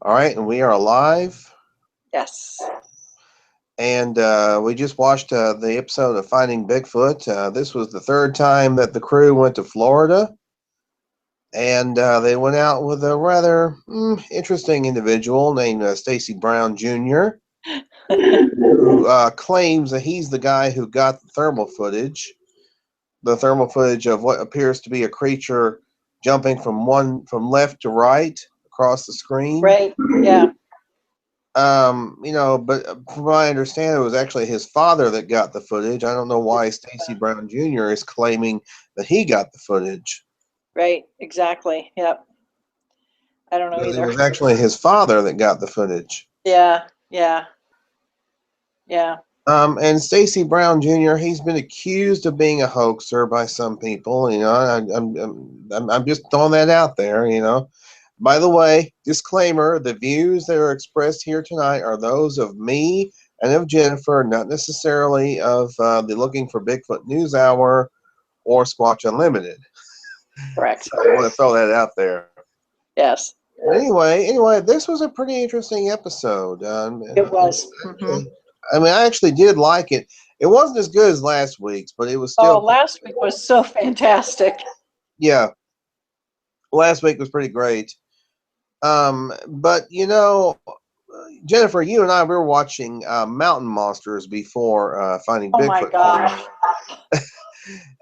All right, and we are live. Yes. And we just watched the episode of Finding Bigfoot. This was the third time that the crew went to Florida, and they went out with a rather interesting individual named Stacy Brown Jr., who claims that he's the guy who got the thermal footage of what appears to be a creature jumping from left to right across the screen. Right. Yeah. But from what I understand, it was actually his father that got the footage. I don't know why Stacy Brown Jr. is claiming that he got the footage, Right. Exactly. Yep. I don't know because it either. was actually his father that got the footage. Yeah. Yeah. Yeah. And Stacy Brown Jr. He's been accused of being a hoaxer by some people. I'm just throwing that out there. By the way, disclaimer: the views that are expressed here tonight are those of me and of Jennifer, not necessarily of the Looking for Bigfoot News Hour or Squatch Unlimited. Correct. So I want to throw that out there. Yes. Anyway, this was a pretty interesting episode. It was. I actually did like it. It wasn't as good as last week's, but it was Oh, still, last week was so fantastic. yeah. Last week was pretty great. But Jennifer, you and I we were watching Mountain Monsters before Finding Oh my Bigfoot came gosh. out,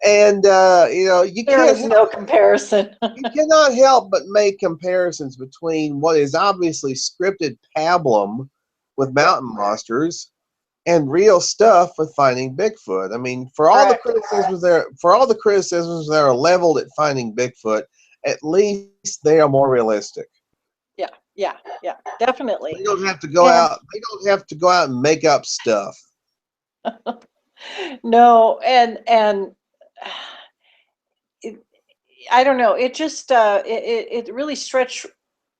and you There can't is no comparison. you cannot help but make comparisons between what is obviously scripted pablum with Mountain Monsters and real stuff with Finding Bigfoot. I mean, Correct. for all the criticisms that are leveled at Finding Bigfoot, at least they are more realistic. Yeah. Yeah. Yeah. They Definitely. don't have to go And out. They don't have to go out and make up stuff. no, and it, I don't know. It just it really stretched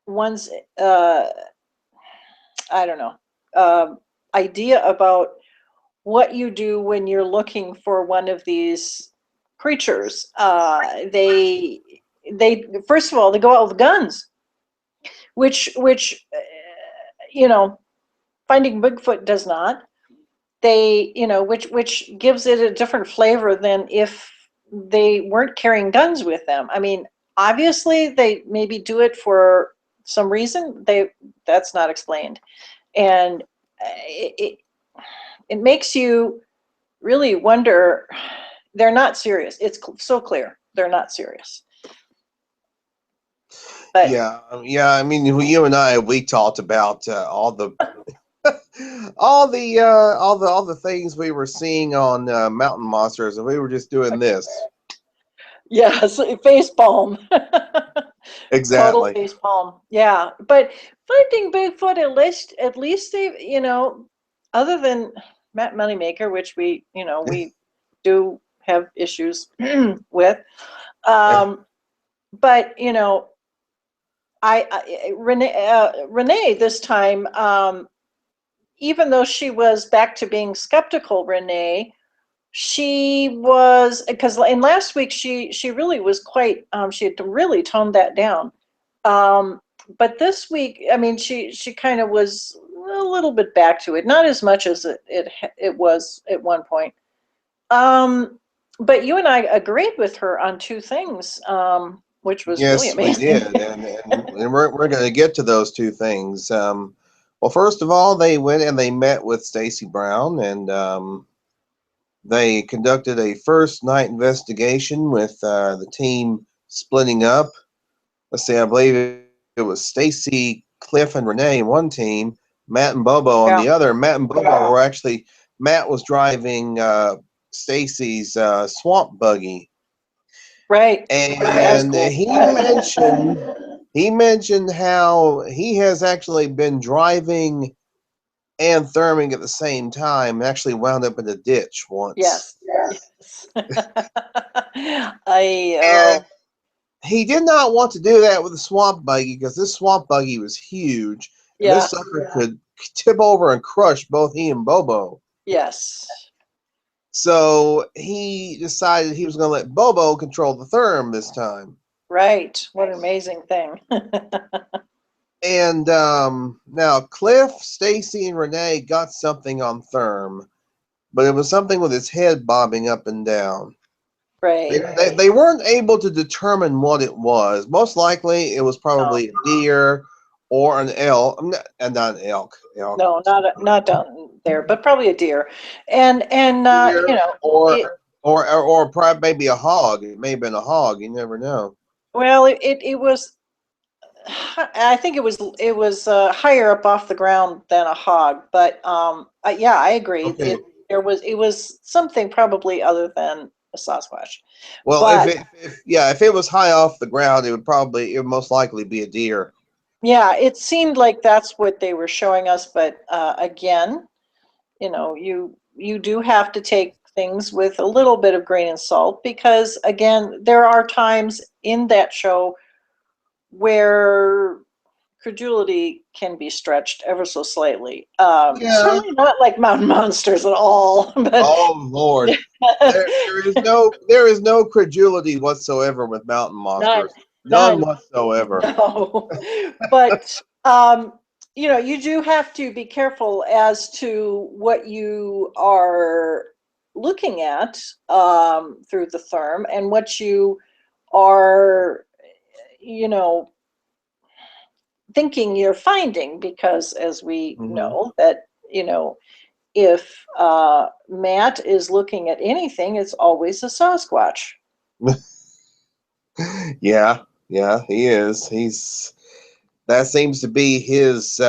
one's uh I don't know, idea about what you do when you're looking for one of these creatures. They first of all they go out with guns, which you know Finding Bigfoot does not. They which gives it a different flavor than if they weren't carrying guns with them. I mean, obviously they maybe do it for some reason. That's not explained, and it it makes you really wonder. They're not serious. It's so clear they're not serious. But Yeah. I mean, you and I we talked about all the things we were seeing on Mountain Monsters, and we were just doing this yes, face palm. Total exactly. face palm. Yeah, but Finding Bigfoot, at least they, other than Matt Moneymaker, which we do have issues with. Um, but Renee this time, even though she was back to being skeptical, Renee, she was, because in last week she really was quite, she had really toned that down. Um, but this week, I mean, she kind of was a little bit back to it, not as much as it was at one point. Um, but you and I agreed with her on two things, which was really Yes, we amazing. did, and we're going to get to those two things. Well, first of all, they went and they met with Stacy Brown, and they conducted a first night investigation with the team splitting up. Let's see, I believe it was Stacy, Cliff, and Renee in one team, Matt and Bobo on the Yeah, other. Matt and Bobo were actually Matt was driving Stacy's swamp buggy, right. That's and cool. he mentioned how he has actually been driving and therming at the same time, and actually wound up in a ditch once. Yes, yes. I And he did not want to do that with the swamp buggy because this swamp buggy was huge, and this yeah, sucker could tip over and crush both he and Bobo. yes, So he decided he was going to let Bobo control the therm this time. right. What an amazing thing. And now Cliff, Stacy, and Renee got something on Therm, but it was something with his head bobbing up and down. Right. They weren't able to determine what it was. Most likely, it was No, probably a deer or an elk, and not an elk. Elk. no, not down there, but probably a deer. And Deer or it or probably maybe a hog. It may have been a hog. You never know. well, it was. I think it was higher up off the ground than a hog, but yeah, I agree. Okay. It was something probably other than a Sasquatch, Well, but if it was high off the ground, it would most likely be a deer. yeah, it seemed like that's what they were showing us. But again, you do have to take things with a little bit of grain of salt because again, there are times in that show where credulity can be stretched ever so slightly. Yeah. Certainly not like mountain monsters at all, but Oh Lord, there is no credulity whatsoever with mountain none, monsters. None none, whatsoever. no. But you do have to be careful as to what you are looking at through the therm and what you are, you know, thinking you're finding, because as we Hmm. know that if Matt is looking at anything, it's always a Sasquatch. Yeah, yeah, he is. He's that seems to be his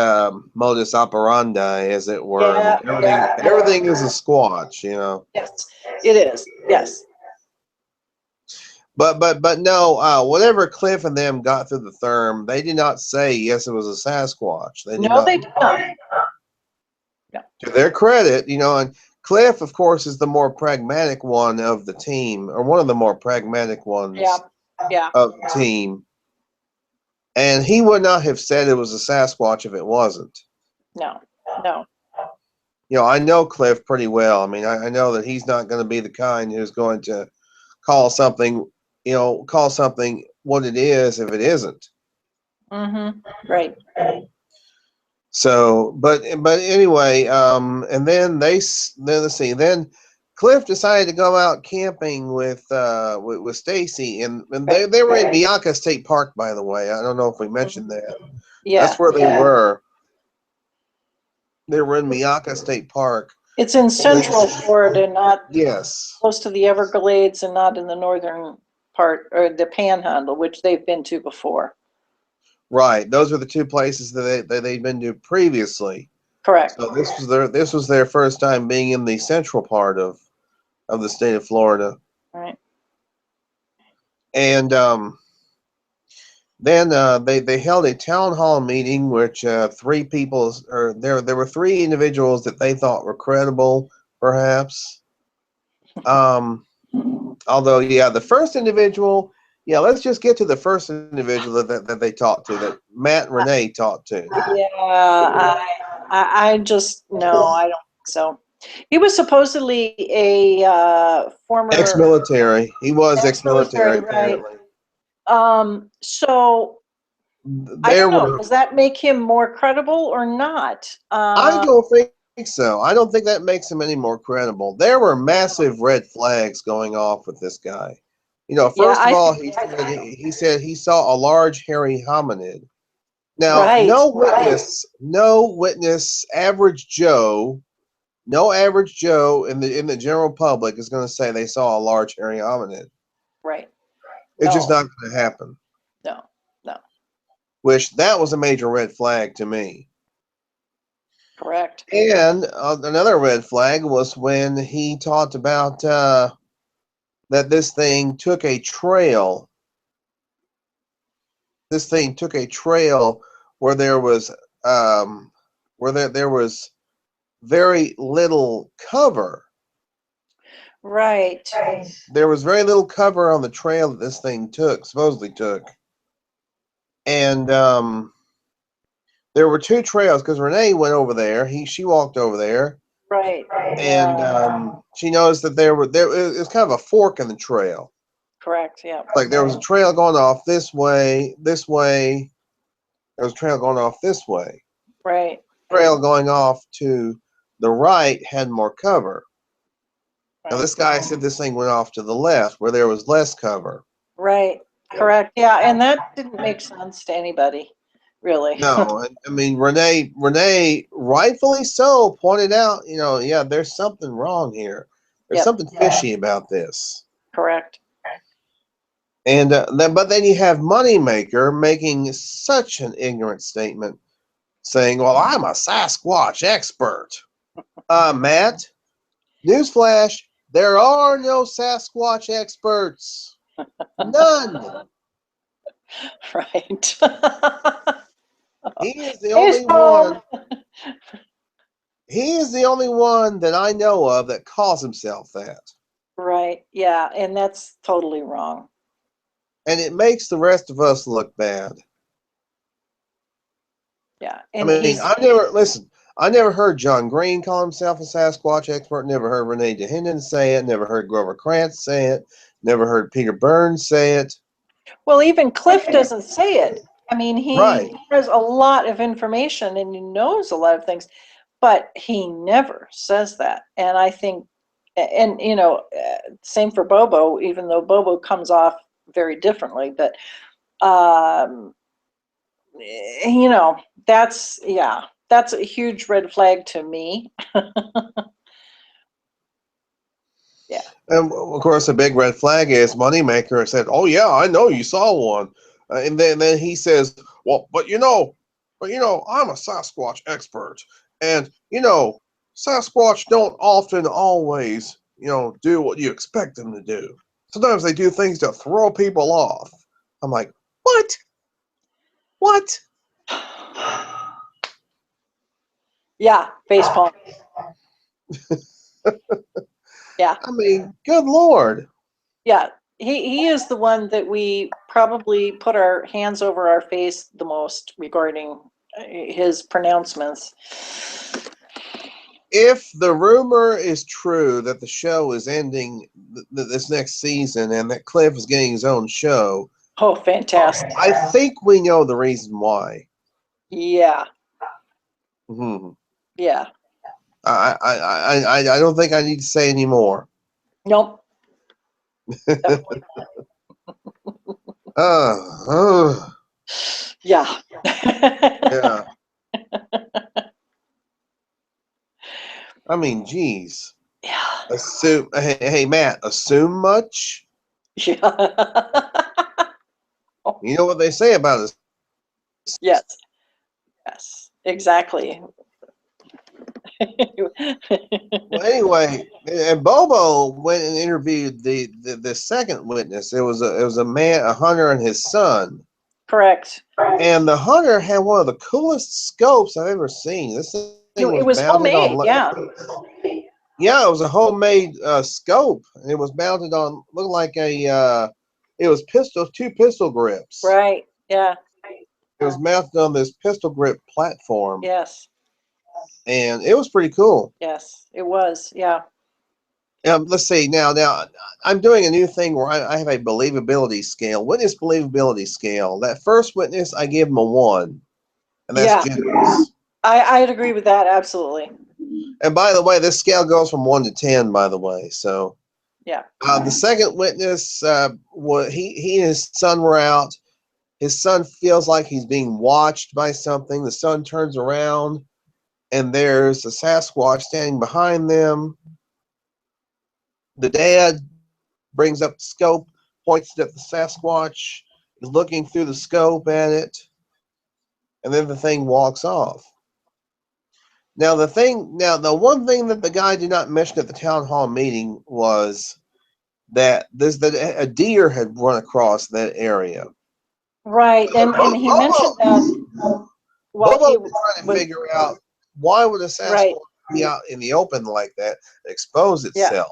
modus operandi, as it were. I mean, Yeah, yeah, yeah. everything is a squatch, you know. Yes, it is. Yes. But no, whatever Cliff and them got through the therm, they did not say yes, it was a Sasquatch. They did No, not. they did not. No. To their credit, and Cliff, of course, is the more pragmatic one of the team, or one of the more pragmatic Yeah, ones yeah. of the team. And he would not have said it was a Sasquatch if it wasn't. No, no. I know Cliff pretty well. I mean, I know that he's not going to be the kind who's going to call something, call something what it is if it isn't. Mm-hmm. Right. So, but anyway, and then let's see, then Cliff decided to go out camping with Stacy, and Right. they were in Bianca State Park, by the way. I don't know if we Mhm. mentioned that. Yeah. That's where they were. They were in Bianca State Park. It's in central Which, Florida, not yes, close to the Everglades and not in the northern part or the Panhandle, which they've been to before. right. Those are the two places that they'd been to previously. Correct. So this was their first time being in the central part of the state of Florida, Right. and then they held a town hall meeting, which three people, or there were three individuals that they thought were credible, perhaps. Um, Although, yeah, the first individual, yeah, let's just get to the first individual that they talked to, that Matt and Renee talked to. Yeah, I just no, I don't think so. He was supposedly a former Ex-military. He was ex-military, ex-military, right? apparently. So I There don't know. were. Does that make him more credible or not? I don't think so. I don't think that makes him any more credible. There were massive red flags going off with this guy. Yeah, First of I all, think he said he saw a large hairy hominid. Now, right, no witness, no average Joe in the general public is going to say they saw a large hairy hominid. right. It's just No, not going to happen. no, no. Which that was a major red flag to me. Correct. And another red flag was when he talked about that this thing took a trail. This thing took a trail where there was there was very little cover. Right. There was very little cover on the trail that this thing supposedly took. And there were two trails because Renee went over there. She walked over there, Right. and she noticed that it was kind of a fork in the trail. Correct. Yeah. Like there was a trail going off this way, there was a trail going off this way. Right. Trail going off to the right had more cover. Now Right. this guy said this thing went off to the left where there was less cover. Right. Correct. Yeah, and that didn't make sense to anybody, really. No, I mean Renee, rightfully so, pointed out, yeah, there's something wrong here. There's Yep. something fishy about this. Correct. And but then you have Moneymaker making such an ignorant statement, saying, "Well, I'm a Sasquatch expert." Matt, newsflash: there are no Sasquatch experts. None. Right. He is the only Baseball. one. He is the only one that I know of that calls himself that. Right. Yeah, and that's totally wrong. And it makes the rest of us look bad. Yeah, I and mean, I never heard John Green call himself a Sasquatch expert. Never heard Renee DeHenden say it. Never heard Grover Krantz say it. Never heard Peter Burns say it. well, even Cliff doesn't say it. I mean, Right. he has a lot of information and he knows a lot of things, but he never says that. And I think, and same for Bobo, even though Bobo comes off very differently, but um, that's that's a huge red flag to me. Yeah. And of course, the big red flag is Moneymaker said, "Oh yeah, I know you saw one," and then he says, "Well, I'm a Sasquatch expert, and Sasquatch don't often always do what you expect them to do. Sometimes they do things to throw people off." I'm like, what? What? Yeah, facepalm. Yeah. I mean, good Lord. Yeah, he is the one that we probably put our hands over our face the most regarding his pronouncements. If the rumor is true that the show is ending this next season and that Cliff is getting his own show, Oh, fantastic. I think we know the reason why. Yeah, Hmm. yeah. I don't think I need to say any more. Nope. Uh, uh, Yeah. yeah. I mean, geez. Yeah. Assume. Hey, Matt. Assume much. Yeah. You know what they say about us. Yes. Yes. Exactly. Well, anyway, and Bobo went and interviewed the second witness. It was a man, a hunter, and his son. Correct. And the hunter had one of the coolest scopes I've ever seen. This thing was It was mounted on. homemade. Yeah. Yeah, it was a homemade scope. It was mounted on, looked like it was two pistol grips. Right. Yeah. It was mounted on this pistol grip platform, Yes. and it was pretty cool. Yes. It was. Yeah. Let's see now. I'm doing a new thing where I have a believability scale, witness believability scale. That first witness, I give him a 1, and that's Yeah. generous. I'd agree with that. Absolutely. And by the way, this scale goes from 1 to 10. By the way, so Yeah. the second witness, he and his son were out. His son feels like he's being watched by something. The son turns around, and there's a Sasquatch standing behind them. The dad brings up the scope, points it at the Sasquatch, is looking through the scope at it, and then the thing walks off. Now the one thing that the guy did not mention at the town hall meeting was that a deer had run across that area. Right. And he mentioned that while Bobo he was trying to was figure out why would a Sasquatch right. be out in the open like that and expose Yeah. itself.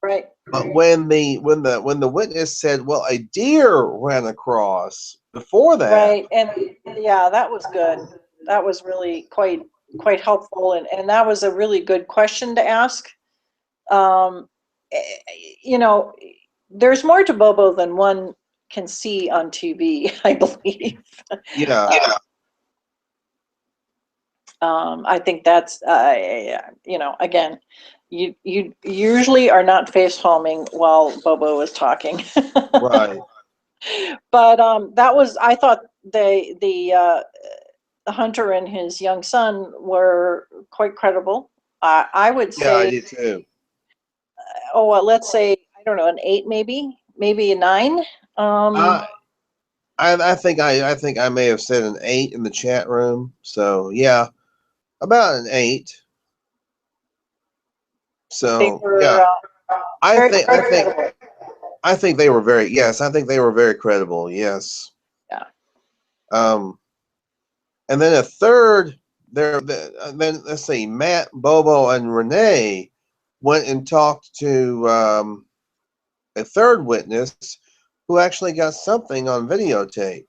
Right. But when the witness said, "Well, a deer ran across before that," Right. And yeah, that was good. That was really quite helpful, and that was a really good question to ask. Um, eh, you know, there's more to Bobo than one can see on TV, I believe. Yeah. I think that's, again, you usually are not face palming while Bobo is talking. Right. But that was, I thought the hunter and his young son were quite credible. I would Yeah, I say, did too. let's say, I don't know, an 8, maybe a 9. Um, I I think I may have said an 8 in the chat room. So yeah, about an 8. they So were yeah, I very, think I very think credible. I think they were very yes. I think they were very credible. Yes. Yeah. Um, and then a third there. Then let's see, Matt, Bobo, and Renee went and talked to a third witness who actually got something on videotape.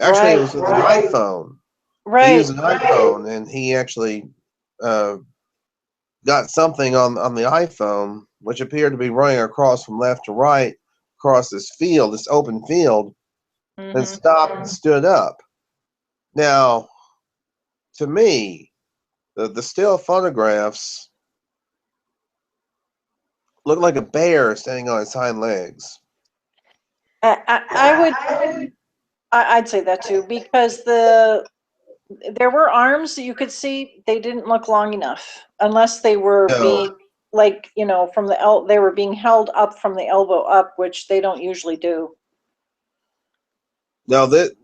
Actually, it Right, was with an iPhone. He right. used an iPhone, and he actually uh, got something on the iPhone, which appeared to be running across from left to right across this field, this open field, then Hmm. stopped and stood up. Now, to me, the still photographs look like a bear standing on its hind legs. I would, I'd say that too, because there were arms that you could see. They didn't look long enough, unless they were No, being, like, from they were being held up from the elbow up, which they don't usually do. no, that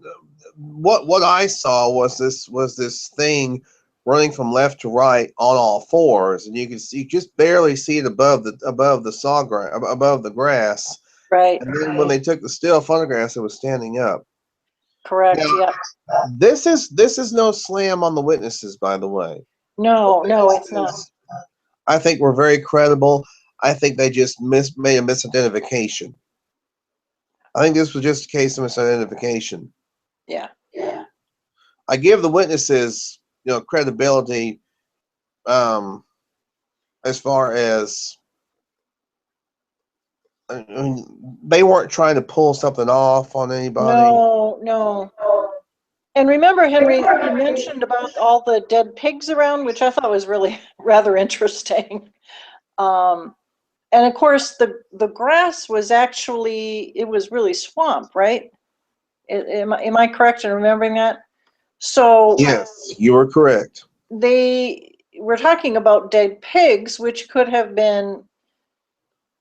what I saw was this thing running from left to right on all fours, and you just barely see it above the above the grass. Right. And then when they took the still photographs, it was standing up. Correct. Now, Yeah. this is no slam on the witnesses, by the way. The No, no, it's not. witnesses, I think, were very credible. I think they just made a misidentification. I think this was just a case of misidentification. Yeah. I give the witnesses, credibility, um, as far as I mean, they weren't trying to pull something off on anybody. No, no. And remember, Henry, you mentioned about all the dead pigs around, which I thought was really rather interesting. Um, and of course, the grass was actually, it was really swamp, right? Am I correct in remembering that? So Yes, you were correct. they were talking about dead pigs, which could have been,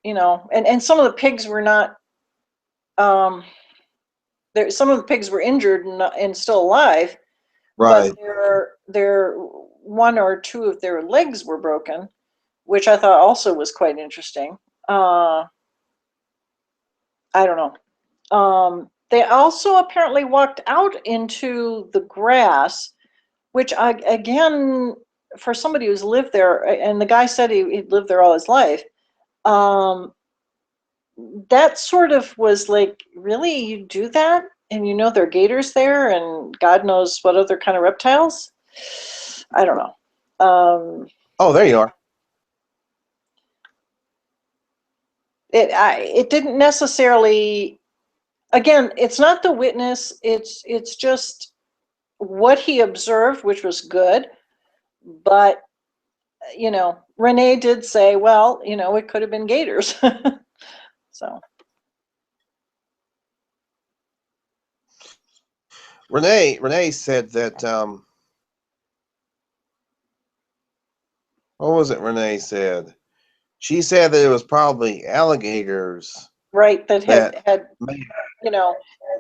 and some of the pigs were not, um, there, some of the pigs were injured and still alive, but Right. their one or two of their legs were broken, which I thought also was quite interesting. I don't know. They also apparently walked out into the grass, which again, for somebody who's lived there, and the guy said he'd lived there all his life, um, that sort of was like, really, you do that? And there are gators there, and God knows what other kind of reptiles. I don't know. Oh, there you are. It didn't necessarily. Again, it's not the witness. It's just what he observed, which was good. But Renee did say, well, it could have been gators. So Renee said that what was it Renee said? She said that it was probably alligators right, that that had made you know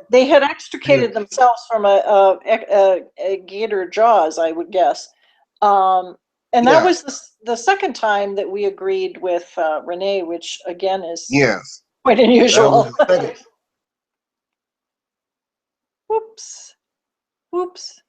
they had extricated it. themselves from a gator jaws, I would guess. And that Yeah, was the second time that we agreed with Renee, which again is yes. quite That was unusual. the second. Whoops, whoops.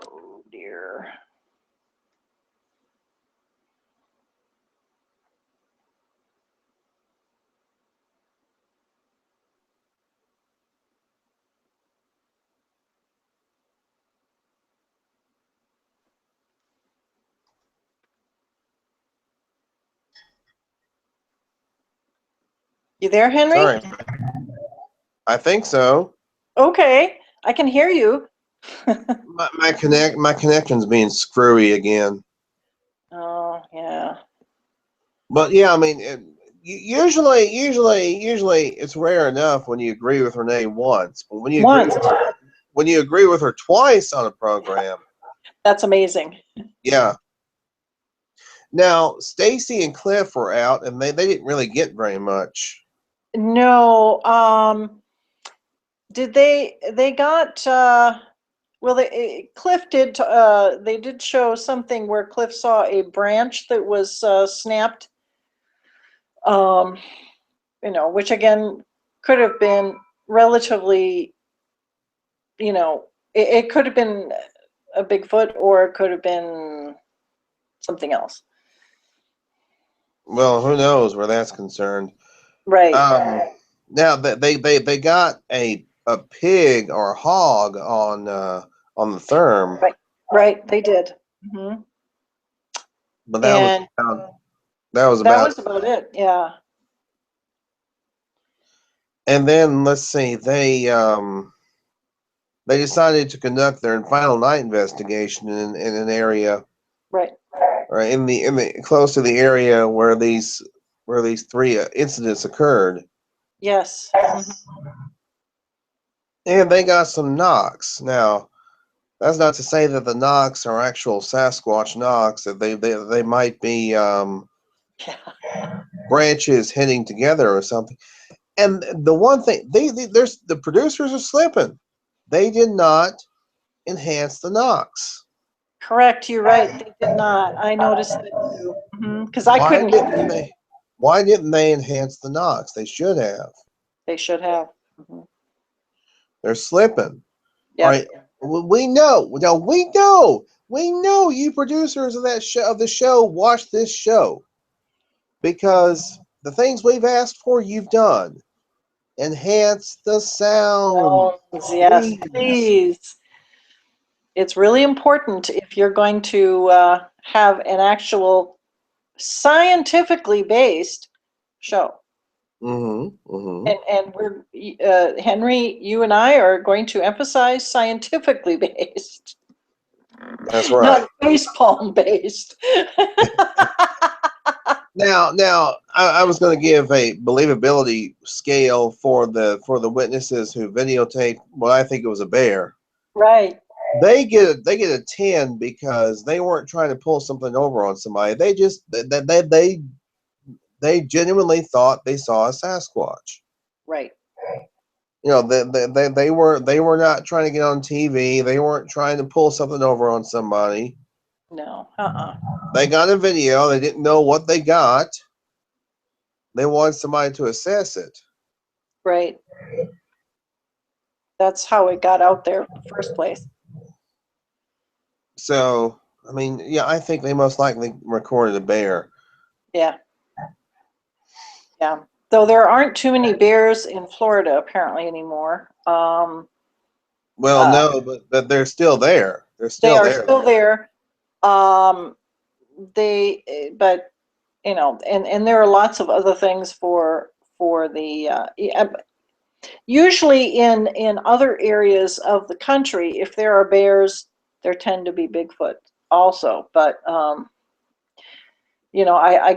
Oh dear. You there, Henry? Sorry. I think so. Okay, I can hear you. My connection's being screwy again. Oh, yeah. But yeah, I mean, usually it's rare enough when you agree with Renee once, but when you Once. agree with her twice on a program, That's amazing. yeah. Now Stacy and Cliff were out, and they didn't really get very much. No, did they got well Cliff did they did show something where Cliff saw a branch that was snapped, um which again could have been relatively, it could have been a Bigfoot or it could have been something else. Well, who knows where that's concerned. Right. Now that they got a pig or a hog on the therm, Right, they did. Hmm. but And that was that about. was about it. Yeah. And then let's see, they decided to conduct their final night investigation in an area, Right. or in the close to the area where these three incidents occurred, Yes. and they got some knocks. Now, that's not to say that the knocks are actual Sasquatch knocks; that they might be Yeah. branches hitting together or something. And the one thing, there's the producers are slipping. They did not enhance the knocks. Correct. You're right. They did not. I noticed it too. Because I Why couldn't didn't hear. they? Why didn't they enhance the knocks? They should have. They should have. Mhm. They're slipping. All Yep. right. We know. Now we know. We know you producers of the show watch this show because the things we've asked for, you've done. Enhance the sound, Yes, please. please. It's really important if you're going to have an actual scientifically based show. Mm-hmm. Mm-hmm. And we're Henry, you and I are going to emphasize scientifically based, That's right. not facepalm based. Now, I was going to give a believability scale for the witnesses who videotaped what I think it was a bear. Right. They get a 10 because they weren't trying to pull something over on somebody. They genuinely thought they saw a Sasquatch. Right. You know, they were not trying to get on TV. They weren't trying to pull something over on somebody. No. They got a video. They didn't know what they got. They wanted somebody to assess it. Right. That's how it got out there in the first place. So, I mean, yeah, I think they most likely recorded a bear. Yeah. Yeah. Though there aren't too many bears in Florida apparently anymore. Well, no, but they're still there. They're They still are there. still there. Um, but and there are lots of other things for the usually in other areas of the country, if there are bears, there tend to be Bigfoot also. But I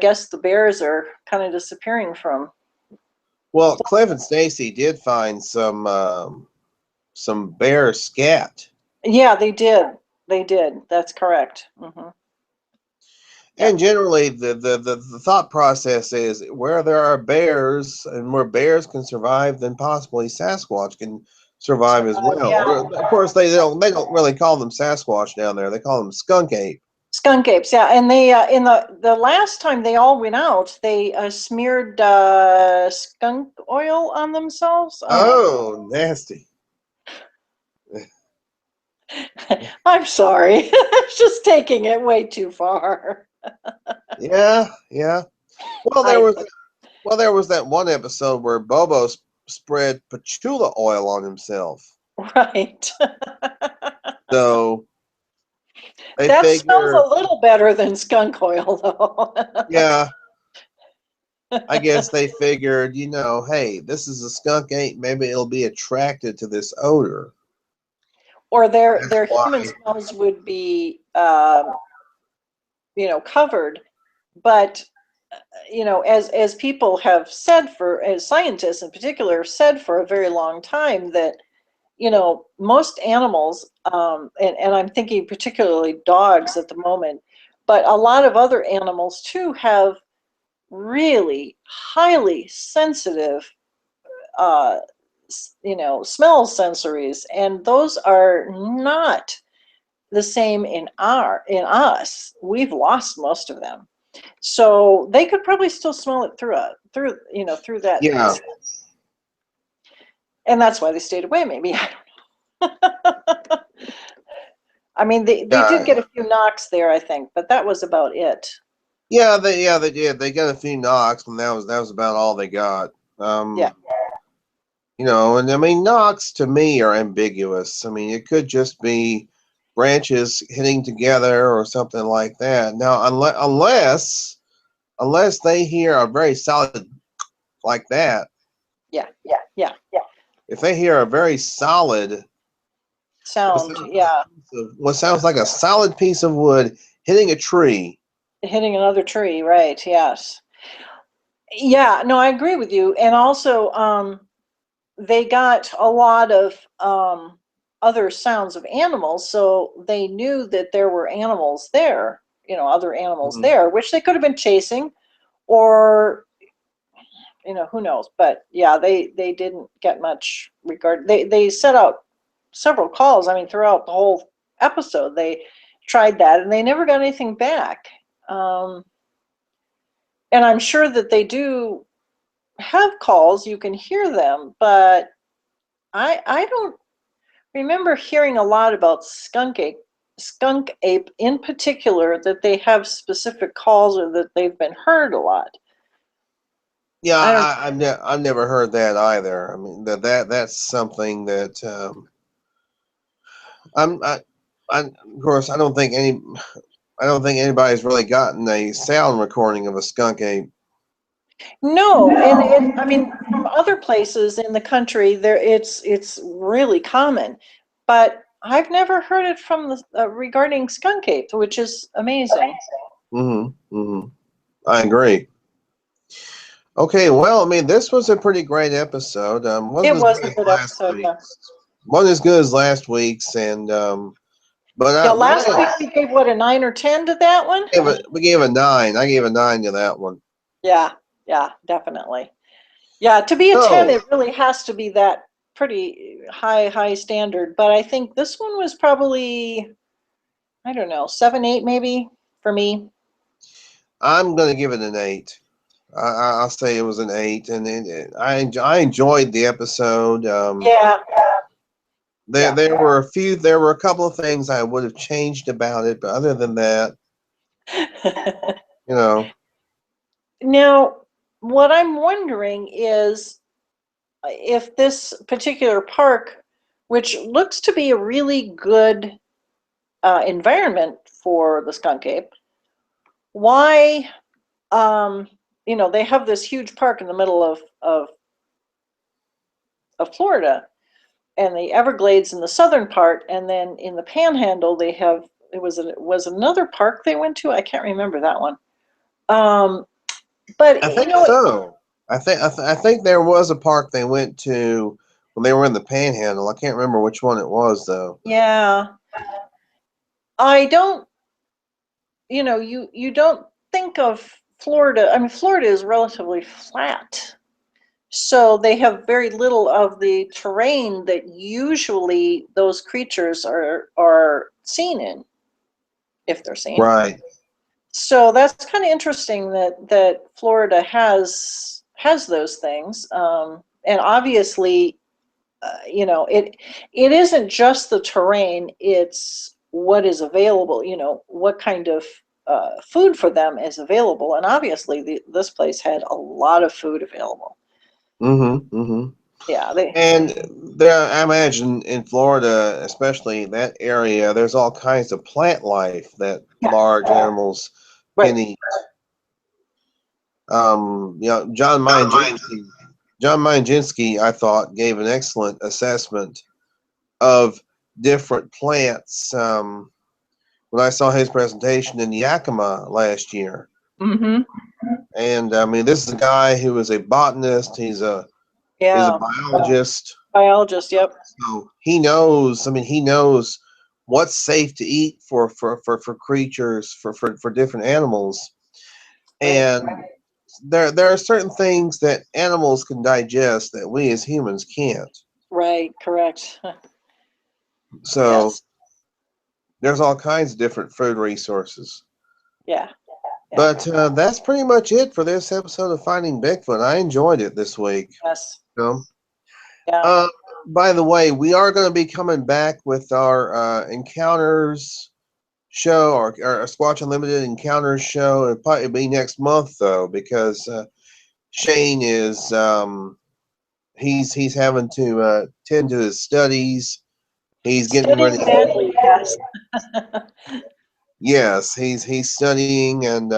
guess the bears are kind of disappearing from. Well, Cliff and Stacy did find some bear scat. Yeah, they did. They did. That's correct. And Yep. generally, the thought process is where there are bears and where bears can survive, then possibly Sasquatch can survive as well. Yeah. Or, of course, they don't really call them Sasquatch down there. They call them skunk ape. Skunk apes, yeah, and they in the last time they all went out, they smeared skunk oil on themselves. Oh, nasty. I'm sorry, it's just taking it way too far. Yeah, yeah. Well, there I was there was that one episode where Bobo spread patchouli oil on himself. right. So they That smells figure, a little better than skunk oil, though. yeah, I guess they figured, hey, this is a skunk ape. Maybe it'll be attracted to this odor. Or That's their why. human smells would be, covered. But as people have said, as scientists in particular said for a very long time, that most animals, and I'm thinking particularly dogs at the moment, but a lot of other animals too have really highly sensitive, uh, smell sensories, and those are not the same in us. We've lost most of them, so they could probably still smell it through that, Yeah. and that's why they stayed away. Maybe. I mean, they did Yeah. get a few knocks there, I think, but that was about it. Yeah, they did. They got a few knocks, and that was about all they got. Yeah. And I mean, knocks to me are ambiguous. I mean, it could just be branches hitting together or something like that. Now, unless they hear a very solid like that, Yeah. Yeah. if they hear a very solid, Sound. Yeah. what sounds like a solid piece of wood hitting a tree. Hitting another tree, right? Yes. Yeah. No, I agree with you. And also, they got a lot of other sounds of animals, so they knew that there were animals there. Other animals Mhm. there, which they could have been chasing, or who knows. But yeah, they didn't get much regard. They set out several calls. I mean, throughout the whole episode, they tried that, and they never got anything back. Um, and I'm sure that they do have calls. You can hear them, but I don't remember hearing a lot about skunk ape in particular, that they have specific calls or that they've been heard a lot. Yeah, I don't. I've never heard that either. I mean that's something that of course I don't think anybody's really gotten a sound recording of a skunk ape. No, and I mean, from other places in the country, it's really common, but I've never heard it from the regarding skunk apes, which is amazing. Mm-hmm. I agree. Okay, well, I mean, this was a pretty great episode. Wasn't It as was good a as good last episode. Yeah, week's. Wasn't as good as last week's, and but yeah. but Last week we gave what, a 9 or 10 to that one. we gave a 9. I gave a 9 to that one. Yeah, yeah, definitely. Yeah, to be a 10, So it really has to be that pretty high standard. But I think this one was probably, I don't know, 7, 8 maybe for me. I'm gonna give it an 8. I'll say it was an 8, and I enjoyed the episode. Yeah, yeah. There were a couple of things I would have changed about it, but other than that, you know, Now, what I'm wondering is if this particular park, which looks to be a really good environment for the skunk ape, why, um, they have this huge park in the middle of Florida, and the Everglades in the southern part, and then in the Panhandle they have, it was another park they went to. I can't remember that one. Um, but I think so. I think there was a park they went to when they were in the Panhandle. I can't remember which one it was though. yeah, I don't. You don't think of Florida. I mean, Florida is relatively flat, so they have very little of the terrain that usually those creatures are seen in, if they're seen. Right. So that's kind of interesting that Florida has those things, and obviously, it isn't just the terrain; it's what is available. What kind of food for them is available, and obviously, this place had a lot of food available. Mm-hmm. Mm-hmm. Yeah, they. And there, I imagine in Florida, especially that area, there's all kinds of plant life that Yeah, large animals right. can eat. John Mayenjinsky, I thought, gave an excellent assessment of different plants. When I saw his presentation in Yakima last year, Mm-hmm. and I mean, this is a guy who is a botanist. He's a Yeah. biologist, Biologist. Yep. so he knows. I mean, he knows what's safe to eat for creatures for different animals, Right. and there are certain things that animals can digest that we as humans can't. Right. Correct. So Yes. there's all kinds of different food resources. Yeah. Yeah. But that's pretty much it for this episode of Finding Bigfoot. I enjoyed it this week. Yes. So, Yeah. uh, by the way, we are going to be coming back with our encounters show, our Squatch Unlimited encounters show. It'll probably be next month though, because Shane is he's having to tend to his studies. He's getting ready. Studying badly. Yes. Yes, he's studying, and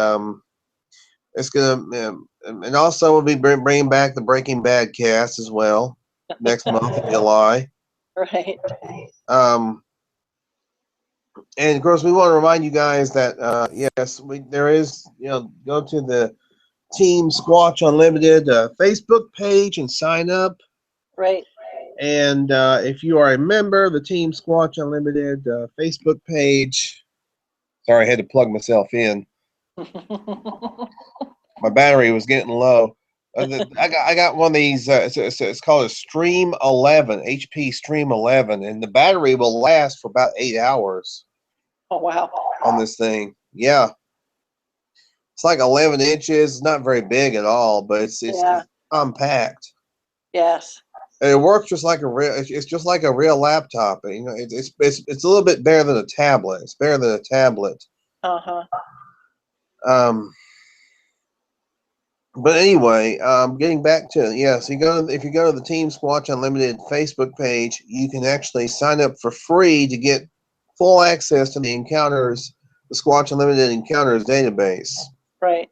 it's gonna, and also we'll be bringing back the Breaking Bad cast as well next month in July. Right. Um, and of course, we want to remind you guys that yes, there is, go to the Team Squatch Unlimited Facebook page and sign up. Right. And if you are a member of the Team Squatch Unlimited Facebook page, sorry, I had to plug myself in. My battery was getting low. I got one of these. It's called a Stream 11, HP Stream 11, and the battery will last for about 8 hours Oh wow. on this thing. Yeah, it's like 11 inches. It's not very big at all, but it's Yeah. compact. Yes. And it works just like a real. It's just like a real laptop. It's a little bit better than a tablet. It's better than a tablet. Uh-huh. Um, But anyway, getting back to so if you go to the Team Squatch Unlimited Facebook page, you can actually sign up for free to get full access to the Squatch Unlimited Encounters database. Right.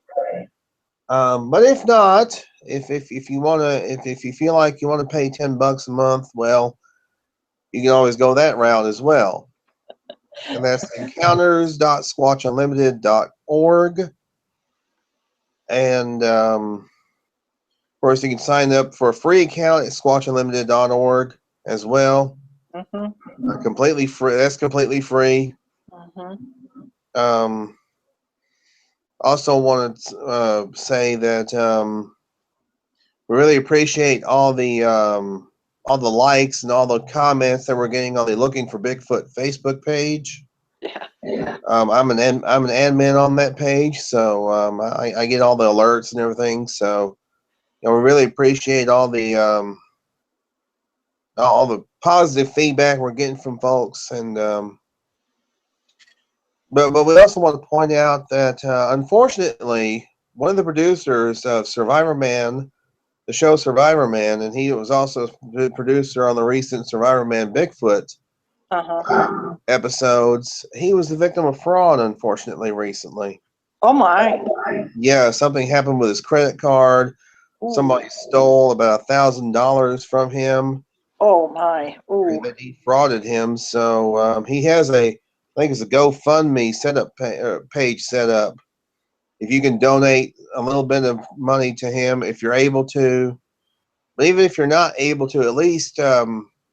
But if not, if you want to, if you feel like you want to pay $10 a month, well, you can always go that route as well. And that's encounters.squatchunlimited.org. And of course, you can sign up for a free account at squatchunlimited.org as well. Mm-hmm. Completely free. That's completely free. Mm-hmm. Um, Also, want to say that we really appreciate all the likes and all the comments that we're getting on the Looking for Bigfoot Facebook page. Yeah. I'm an admin on that page, so I get all the alerts and everything. So we really appreciate all the positive feedback we're getting from folks, and but we also want to point out that unfortunately, one of the producers of Survivor Man, the show Survivor Man, and he was also the producer on the recent Survivor Man Bigfoot Uh-huh. episodes. He was the victim of fraud, unfortunately, recently. Oh my. Yeah, something happened with his credit card. Ooh. Somebody stole about $1,000 from him. Oh my. Ooh. That defrauded him. So he has I think it's a GoFundMe page set up. If you can donate a little bit of money to him, if you're able to, but even if you're not able to, at least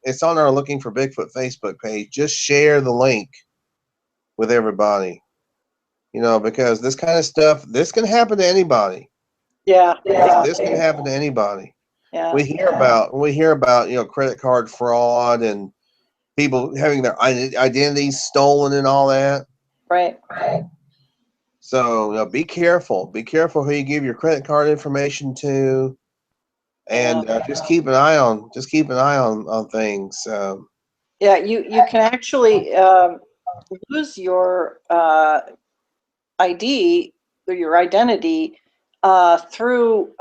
it's on our Looking for Bigfoot Facebook page. Just share the link with everybody, because this kind of stuff, this can happen to anybody. Yeah. Yeah. This can happen to anybody. Yeah. We hear about credit card fraud and people having their identities stolen and all that. Right. So be careful. Be careful who you give your credit card information to, and Yeah. just keep an eye on things. Yeah. You can actually lose your ID or your identity through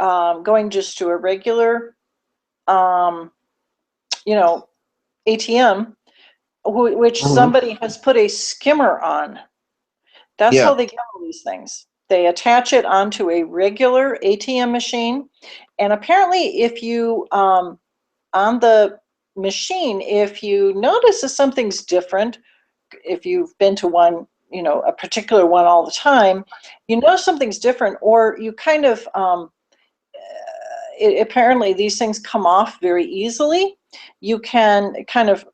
going just to a regular, um, you know, ATM, which Mhm. somebody has put a skimmer on. That's Yeah, how they get all these things. They attach it onto a regular ATM machine, and apparently, if you on the machine, if you notice that something's different, if you've been to one, a particular one all the time, you know something's different, or you kind of apparently these things come off very easily. You can kind of,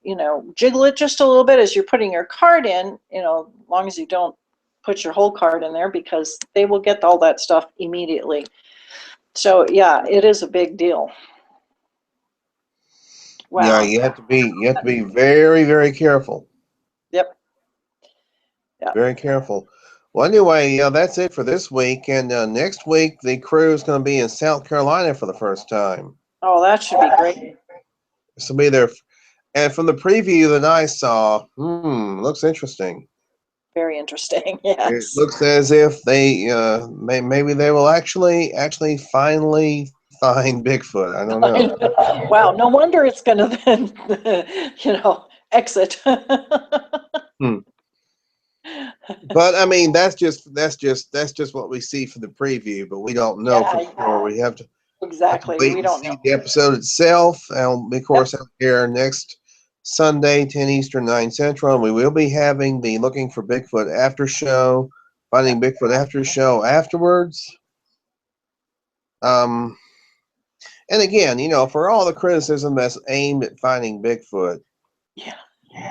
jiggle it just a little bit as you're putting your card in, as long as you don't put your whole card in there, because they will get all that stuff immediately. So yeah, it is a big deal. Yeah, Wow. you have to be very, very careful. Yep. Yep. Very careful. Well, anyway, that's it for this week. And next week, the crew is going to be in South Carolina for the first time. Oh, that should be great. This will be there. And from the preview that I saw, looks interesting. Very interesting. It Yes. looks as if they maybe they will actually finally find Bigfoot. I don't know. Wow. No wonder it's going to then, exit. Hmm. But I mean, that's just what we see for the preview. But we don't know for Yeah, sure. We have to exactly. wait We and don't see know. the episode itself. And of course, Yep. out here next Sunday, 10 Eastern, 9 Central. And we will be having the Looking for Bigfoot after show, Finding Bigfoot after show afterwards. Um, and again, for all the criticism that's aimed at Finding Bigfoot, Yeah.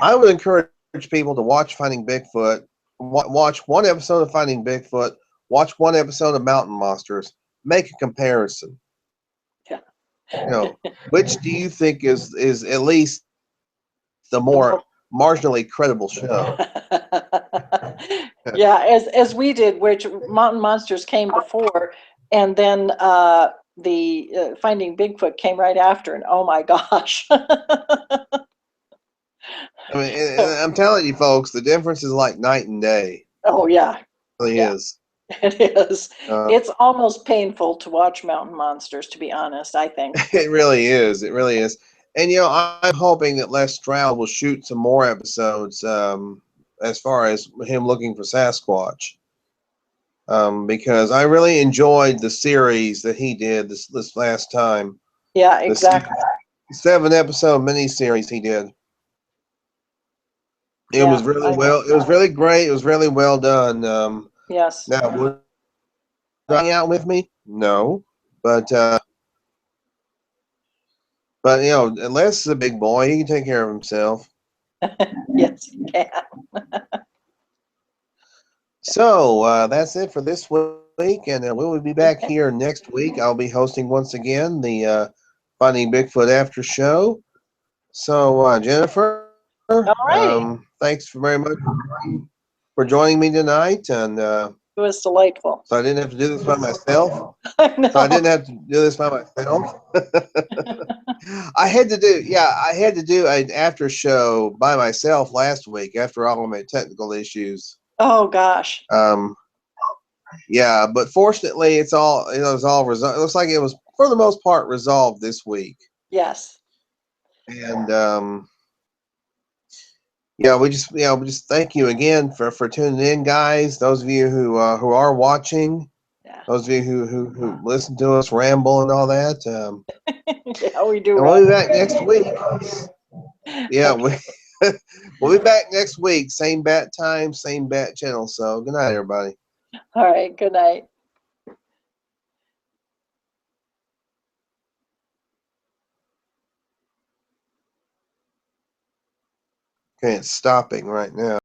I would encourage people to watch Finding Bigfoot, watch one episode of Finding Bigfoot, watch one episode of Mountain Monsters, make a comparison. Yeah. Which do you think is at least the more marginally credible show? Yeah, as we did, which Mountain Monsters came before, and then the Finding Bigfoot came right after, and oh my gosh. I mean, and I'm telling you, folks, the difference is like night and day. Oh yeah, It really yeah, is. it is. Uh, It's almost painful to watch Mountain Monsters, to be honest, I think. it really is. It really is. And I'm hoping that Les Stroud will shoot some more episodes as far as him looking for Sasquatch. Because I really enjoyed the series that he did this last time. Yeah, The exactly. 7-episode miniseries he did. It Yeah, was really well. It was really great. It was really well done. yes. Now, would you hang out with me? No, but Les is a big boy. He can take care of himself. Yes, you can. So that's it for this week, and we will be back here next week. I'll be hosting once again the Finding Bigfoot after show. So Jennifer, All righty. thanks very much for joining me tonight, and It was delightful. so I didn't have to do this by myself. I So I know. didn't have to do this by myself. I had to do an after show by myself last week after all of my technical issues. Oh gosh. Yeah, but fortunately, it's all resolved. It looks like it was for the most part resolved this week. Yes. And we just thank you again for tuning in, guys. Those of you who are watching, Yeah. those of you who listen to us ramble and all that. Yeah, we do. And we'll be back next week. Yeah, Okay. we'll be back next week. Same bat time, same bat channel. So good night, everybody. All right. Good night. Okay, it's stopping right now.